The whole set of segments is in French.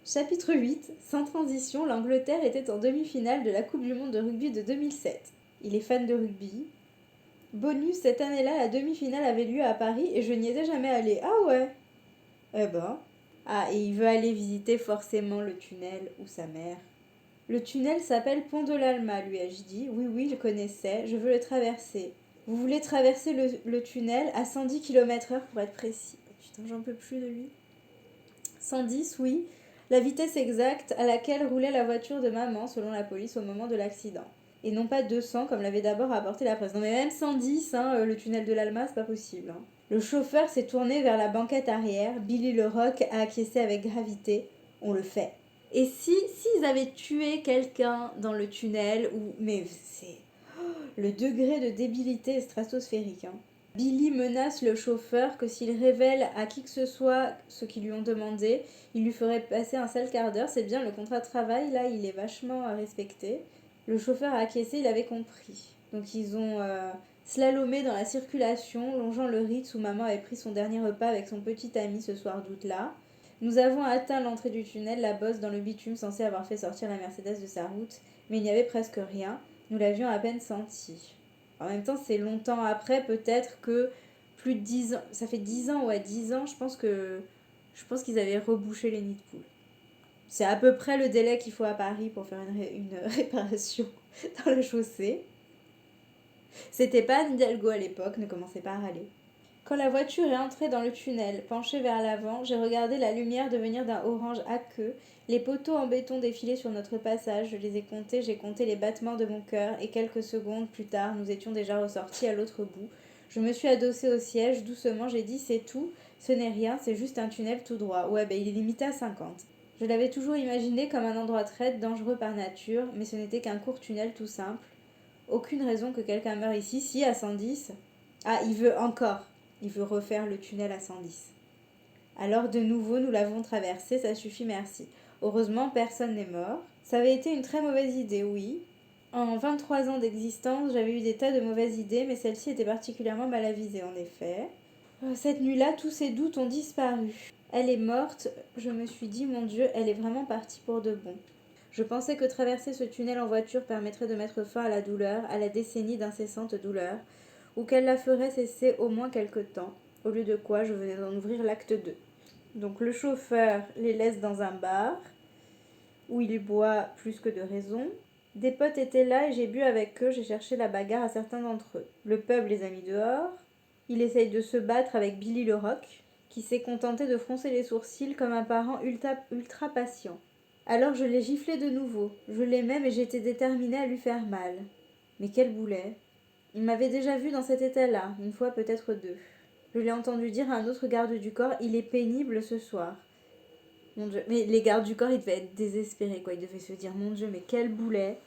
Chapitre 8. Sans transition, l'Angleterre était en demi-finale de la Coupe du monde de rugby de 2007. Il est fan de rugby. Bonus, cette année-là, la demi-finale avait lieu à Paris et je n'y étais jamais allée. Ah ouais. Eh ben. Ah, et il veut aller visiter forcément le tunnel ou sa mère. Le tunnel s'appelle Pont de l'Alma, lui ai-je dit. Oui, oui, je connaissais, je veux le traverser. Vous voulez traverser le tunnel à 110 km/h pour être précis. Putain, j'en peux plus de lui. 110, oui, la vitesse exacte à laquelle roulait la voiture de maman selon la police au moment de l'accident. Et non pas 200 comme l'avait d'abord rapporté la presse. Non mais même 110, hein, le tunnel de l'Alma, c'est pas possible. Hein. Le chauffeur s'est tourné vers la banquette arrière. Billy le Rock a acquiescé avec gravité. On le fait. Et s'ils avaient tué quelqu'un dans le tunnel, ou... Mais c'est... Le degré de débilité est stratosphérique. Hein. Billy menace le chauffeur que s'il révèle à qui que ce soit ce qu'ils lui ont demandé, il lui ferait passer un sale quart d'heure. C'est bien, le contrat de travail, là, il est vachement respecté. Le chauffeur a acquiescé, il avait compris. Donc ils ont slalomé dans la circulation, longeant le Ritz où maman avait pris son dernier repas avec son petit ami ce soir d'août-là. Nous avons atteint l'entrée du tunnel, la bosse dans le bitume censée avoir fait sortir la Mercedes de sa route, mais il n'y avait presque rien. Nous l'avions à peine senti. En même temps, c'est longtemps après, peut-être que plus de 10 ans, ça fait 10 ans, ouais, 10 ans, je pense qu'ils avaient rebouché les nids de poules. C'est à peu près le délai qu'il faut à Paris pour faire une réparation dans la chaussée. C'était pas Anne Hidalgo à l'époque, ne commencez pas à râler. Quand la voiture est entrée dans le tunnel, penchée vers l'avant, j'ai regardé la lumière devenir d'un orange aqueux, les poteaux en béton défiler sur notre passage, je les ai comptés, j'ai compté les battements de mon cœur, et quelques secondes plus tard, nous étions déjà ressortis à l'autre bout. Je me suis adossée au siège, doucement, j'ai dit c'est tout, ce n'est rien, c'est juste un tunnel tout droit. Ouais, ben il est limité à 50. Je l'avais toujours imaginé comme un endroit traite, dangereux par nature, mais ce n'était qu'un court tunnel tout simple. Aucune raison que quelqu'un meure ici, si à 110. Ah, il veut encore. Il veut refaire le tunnel à 110. Alors de nouveau, nous l'avons traversé, ça suffit, merci. Heureusement, personne n'est mort. Ça avait été une très mauvaise idée, oui. En 23 ans d'existence, j'avais eu des tas de mauvaises idées, mais celle-ci était particulièrement mal avisée, en effet. Cette nuit-là, tous ces doutes ont disparu. Elle est morte, je me suis dit, mon Dieu, elle est vraiment partie pour de bon. Je pensais que traverser ce tunnel en voiture permettrait de mettre fin à la douleur, à la décennie d'incessante douleur, ou qu'elle la ferait cesser au moins quelque temps, au lieu de quoi je venais d'en ouvrir l'acte 2. Donc le chauffeur les laisse dans un bar, où il boit plus que de raison. Des potes étaient là et j'ai bu avec eux, j'ai cherché la bagarre à certains d'entre eux. Le pub les a mis dehors. Il essaye de se battre avec Billy le Rock, qui s'est contenté de froncer les sourcils comme un parent ultra patient. Alors je l'ai giflé de nouveau. Je l'aimais mais j'étais déterminée à lui faire mal. Mais quel boulet. Il m'avait déjà vu dans cet état-là, une fois peut-être deux. Je l'ai entendu dire à un autre garde du corps, il est pénible ce soir. Mon Dieu, mais les gardes du corps, ils devaient être désespérés, quoi. Ils devaient se dire, mon Dieu, mais quel boulet.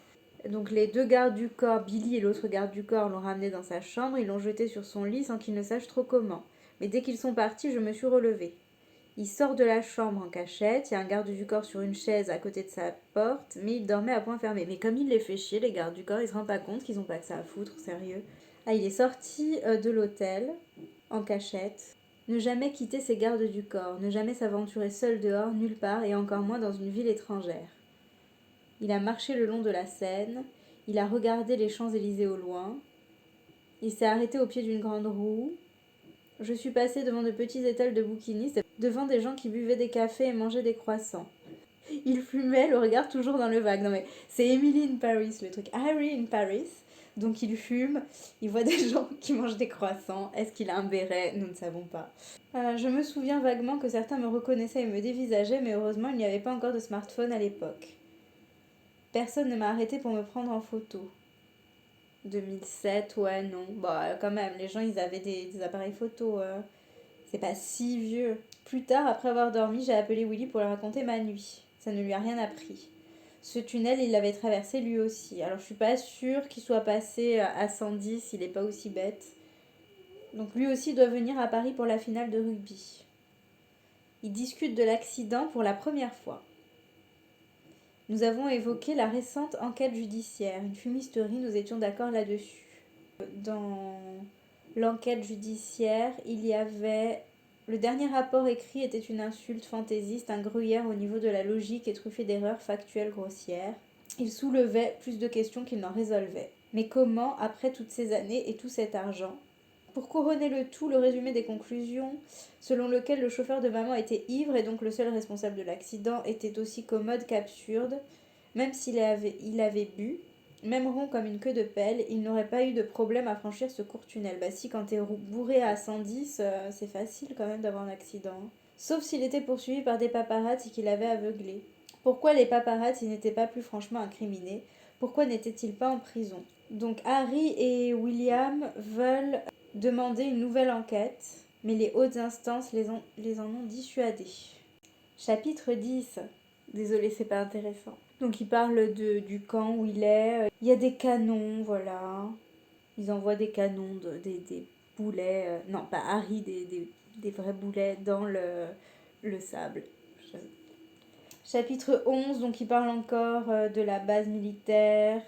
Donc les deux gardes du corps, Billy et l'autre garde du corps, l'ont ramené dans sa chambre, ils l'ont jeté sur son lit sans qu'il ne sache trop comment. Mais dès qu'ils sont partis, je me suis relevée. Il sort de la chambre en cachette, il y a un garde du corps sur une chaise à côté de sa porte, mais il dormait à point fermé. Mais comme il les fait chier, les gardes du corps, ils se rendent pas compte qu'ils ont pas que ça à foutre, sérieux. Ah, il est sorti de l'hôtel, en cachette. Ne jamais quitter ses gardes du corps, ne jamais s'aventurer seul dehors, nulle part, et encore moins dans une ville étrangère. Il a marché le long de la Seine, il a regardé les Champs-Élysées au loin, il s'est arrêté au pied d'une grande roue. Je suis passée devant de petits étals de bouquinistes, devant des gens qui buvaient des cafés et mangeaient des croissants. Il fumait, le regard toujours dans le vague. Non mais c'est Emily in Paris, le truc. Harry in Paris. Donc il fume, il voit des gens qui mangent des croissants. Est-ce qu'il a un béret? Nous ne savons pas. Je me souviens vaguement que certains me reconnaissaient et me dévisageaient, mais heureusement il n'y avait pas encore de smartphone à l'époque. Personne ne m'a arrêté pour me prendre en photo. 2007, ouais, non. Bah, quand même, les gens, ils avaient des appareils photo. C'est pas si vieux. Plus tard, après avoir dormi, j'ai appelé Willy pour lui raconter ma nuit. Ça ne lui a rien appris. Ce tunnel, il l'avait traversé lui aussi. Alors, je suis pas sûre qu'il soit passé à 110, il est pas aussi bête. Donc, lui aussi doit venir à Paris pour la finale de rugby. Il discute de l'accident pour la première fois. Nous avons évoqué la récente enquête judiciaire. Une fumisterie, nous étions d'accord là-dessus. Dans l'enquête judiciaire, il y avait Le dernier rapport écrit était une insulte fantaisiste, un gruyère au niveau de la logique et truffé d'erreurs factuelles grossières. Il soulevait plus de questions qu'il n'en résolvait. Mais comment, après toutes ces années et tout cet argent? Pour couronner le tout, le résumé des conclusions, selon lequel le chauffeur de maman était ivre et donc le seul responsable de l'accident, était aussi commode qu'absurde. Même il avait bu, même rond comme une queue de pelle, il n'aurait pas eu de problème à franchir ce court tunnel. Bah si, quand t'es bourré à 110, c'est facile quand même d'avoir un accident. Sauf s'il était poursuivi par des paparazzi qui l'avaient aveuglé. Pourquoi les paparazzi n'étaient pas plus franchement incriminés? Pourquoi n'étaient-ils pas en prison? Donc Harry et William veulent demander une nouvelle enquête, mais les hautes instances les en ont dissuadés. Chapitre 10. Désolée, c'est pas intéressant. Donc il parle du camp où il est. Il y a des canons, voilà. Ils envoient des canons, des boulets. Non, pas Harry, des vrais boulets dans le sable. Chapitre 11, donc il parle encore de la base militaire,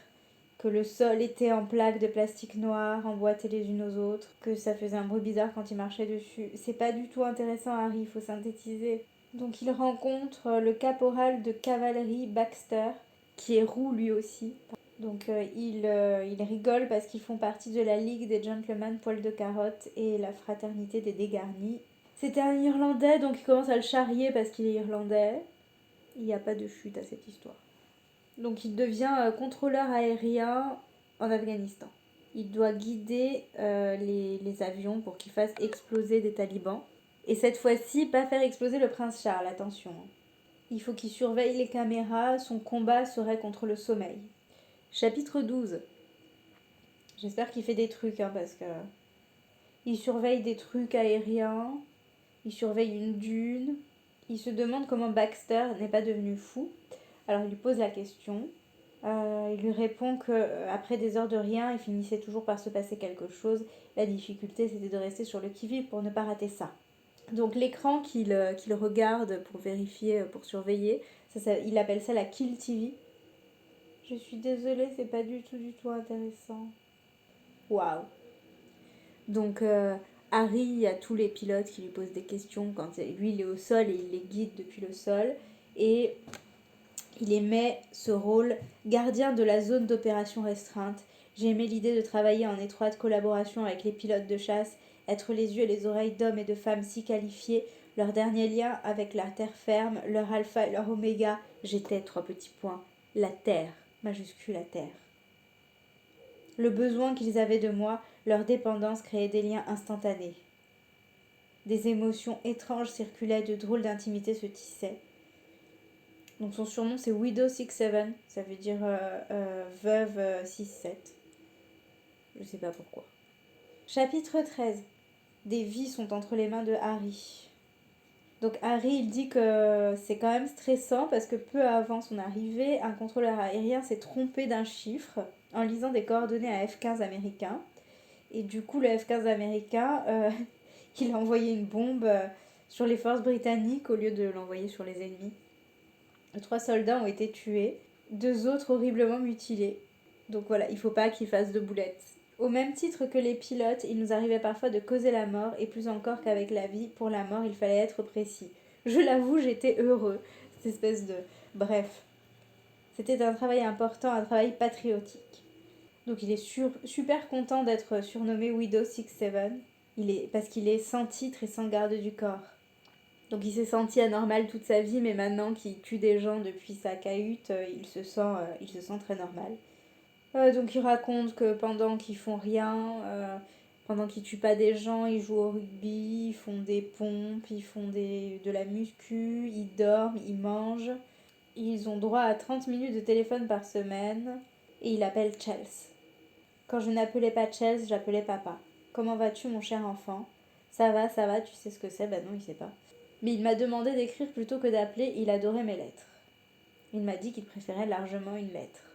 que le sol était en plaques de plastique noir, emboîtées les unes aux autres, que ça faisait un bruit bizarre quand il marchait dessus. C'est pas du tout intéressant, Harry, il faut synthétiser. Donc il rencontre le caporal de cavalerie Baxter, qui est roux lui aussi. Donc il rigole parce qu'ils font partie de la Ligue des Gentlemen Poil de Carotte et la Fraternité des Dégarnis. C'était un Irlandais, donc il commence à le charrier parce qu'il est Irlandais. Il n'y a pas de chute à cette histoire. Donc il devient contrôleur aérien en Afghanistan. Il doit guider les avions pour qu'ils fassent exploser des talibans. Et cette fois-ci, pas faire exploser le prince Charles, attention. Il faut qu'il surveille les caméras, son combat serait contre le sommeil. Chapitre 12. J'espère qu'il fait des trucs, parce que... Il surveille des trucs aériens, il surveille une dune, il se demande comment Baxter n'est pas devenu fou. Alors il lui pose la question. Il lui répond que après des heures de rien, il finissait toujours par se passer quelque chose. La difficulté, c'était de rester sur le qui-vive pour ne pas rater ça. Donc l'écran qu'il regarde pour vérifier, pour surveiller, il appelle ça la Kill TV. Je suis désolée, c'est pas du tout intéressant. Waouh. Donc Harry, il y a tous les pilotes qui lui posent des questions quand lui il est au sol et il les guide depuis le sol. Et il aimait ce rôle gardien de la zone d'opération restreinte. J'ai aimé l'idée de travailler en étroite collaboration avec les pilotes de chasse, être les yeux et les oreilles d'hommes et de femmes si qualifiés, leur dernier lien avec la terre ferme, leur alpha et leur oméga. J'étais, 3 petits points, la terre, majuscule la terre. Le besoin qu'ils avaient de moi, leur dépendance créait des liens instantanés. Des émotions étranges circulaient, de drôles d'intimités se tissaient. Donc son surnom c'est Widow 67, ça veut dire veuve 6-7. Je sais pas pourquoi. Chapitre 13. Des vies sont entre les mains de Harry. Donc Harry il dit que c'est quand même stressant parce que peu avant son arrivée, un contrôleur aérien s'est trompé d'un chiffre en lisant des coordonnées à F-15 américain. Et du coup le F-15 américain, il a envoyé une bombe sur les forces britanniques au lieu de l'envoyer sur les ennemis. 3 soldats ont été tués, 2 autres horriblement mutilés. Donc voilà, il faut pas qu'ils fassent de boulettes. Au même titre que les pilotes, il nous arrivait parfois de causer la mort, et plus encore qu'avec la vie, pour la mort, il fallait être précis. Je l'avoue, j'étais heureux, cette espèce de... Bref. C'était un travail important, un travail patriotique. Donc il est super content d'être surnommé Widow 67, parce qu'il est sans titre et sans garde du corps. Donc il s'est senti anormal toute sa vie, mais maintenant qu'il tue des gens depuis sa cahute, il se sent très normal. Donc il raconte que pendant qu'ils font rien, pendant qu'ils tuent pas des gens, ils jouent au rugby, ils font des pompes, ils font de la muscu, ils dorment, ils mangent. Ils ont droit à 30 minutes de téléphone par semaine et il appelle Chelsea. Quand je n'appelais pas Chelsea, j'appelais papa. Comment vas-tu mon cher enfant? Ça va, tu sais ce que c'est? Bah non, il sait pas. Mais il m'a demandé d'écrire plutôt que d'appeler, il adorait mes lettres. Il m'a dit qu'il préférait largement une lettre.